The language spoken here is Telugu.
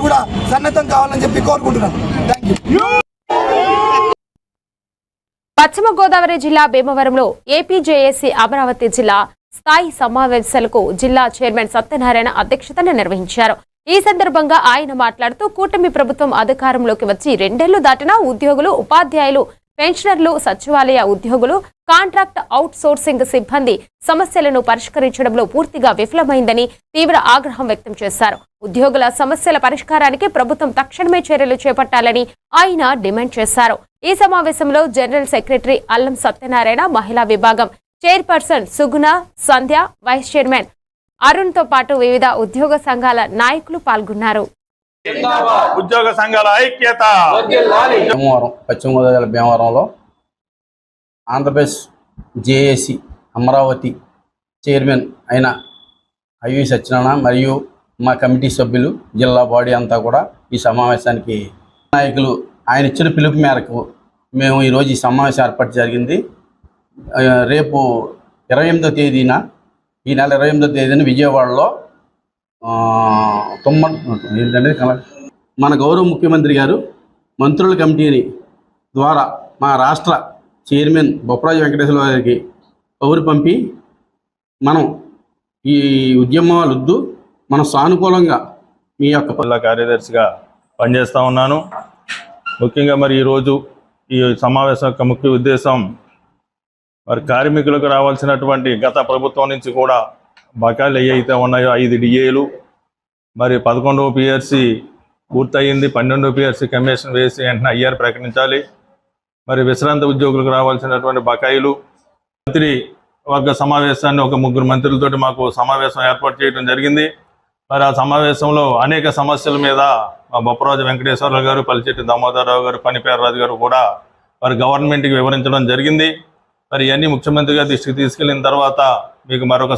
కూడా సన్నద్ధం కావాలని చెప్పి కోరుకుంటున్నాను. పశ్చిమ గోదావరి జిల్లా భీమవరంలో ఏపీజేఏసీ అమరావతి జిల్లా స్థాయి సమావేశాలకు జిల్లా చైర్మన్ సత్యనారాయణ అధ్యక్షతన నిర్వహించారు. ఈ సందర్భంగా ఆయన మాట్లాడుతూ కూటమి ప్రభుత్వం అధికారంలోకి వచ్చి 2 ఏళ్లు దాటినా ఉద్యోగులు, ఉపాధ్యాయులు, పెన్షనర్లు, సచివాలయ ఉద్యోగులు, కాంట్రాక్ట్ అవుట్ సోర్సింగ్ సిబ్బంది సమస్యలను పరిష్కరించడంలో పూర్తిగా విఫలమైందని తీవ్ర ఆగ్రహం వ్యక్తం చేశారు. ఉద్యోగుల సమస్యల పరిష్కారానికి ప్రభుత్వం తక్షణమే చర్యలు చేపట్టాలని ఆయన డిమాండ్ చేశారు. ఈ సమావేశంలో జనరల్ సెక్రటరీ అల్లం సత్యనారాయణ, మహిళా విభాగం చైర్పర్సన్ సుగుణ, సంధ్య, వైస్ చైర్మన్ అరుణ్ తో పాటు వివిధ ఉద్యోగ సంఘాల నాయకులు పాల్గొన్నారు. ఉద్యోగ సంఘాల ఐక్యత. భీమవరం, పశ్చిమ గోదావరి భీమవరంలో ఆంధ్రప్రదేశ్ జేఏసీ అమరావతి చైర్మన్ అయిన ఐవి సత్యనారాయణ మరియు మా కమిటీ సభ్యులు, జిల్లా బాడీ అంతా కూడా ఈ సమావేశానికి నాయకులు ఆయన ఇచ్చిన పిలుపు మేరకు మేము ఈరోజు ఈ సమావేశం ఏర్పాటు జరిగింది. రేపు 28వ తేదీన, ఈ నెల 28వ తేదీన విజయవాడలో ఏంటంటే మన గౌరవ ముఖ్యమంత్రి గారు మంత్రుల కమిటీని ద్వారా మా రాష్ట్ర చైర్మన్ బొప్పరాజు వెంకటేశ్వర గారికి కౌరు పంపి మనం ఈ ఉద్యమాలు వద్దు, మనం సానుకూలంగా మీ యొక్క జిల్లా కార్యదర్శిగా పనిచేస్తూ ఉన్నాను. ముఖ్యంగా మరి ఈరోజు ఈ సమావేశం యొక్క ముఖ్య ఉద్దేశం మరి కార్మికులకు రావాల్సినటువంటి గత ప్రభుత్వం నుంచి కూడా బకాయిలు ఏవైతే ఉన్నాయో 5 డిఏలు, మరి 11వ పిఆర్సీ పూర్తయింది, 12వ పిఆర్సీ కమిషన్ వేసి వెంటనే ఐఆర్ ప్రకటించాలి. మరి విశ్రాంత ఉద్యోగులకు రావాల్సినటువంటి బకాయిలు, మంత్రి వర్గ సమావేశాన్ని ఒక 3 మంత్రులతోటి మాకు సమావేశం ఏర్పాటు చేయడం జరిగింది. మరి ఆ సమావేశంలో అనేక సమస్యల మీద మా బొప్పరాజు వెంకటేశ్వరరావు గారు, పల్లిచెట్టి దామోదరరావు గారు, పనిపేరరాజు గారు కూడా మరి గవర్నమెంట్కి వివరించడం జరిగింది. మరి ఇవన్నీ ముఖ్యమంత్రి గారి దృష్టికి తీసుకెళ్లిన తర్వాత మీకు మరొక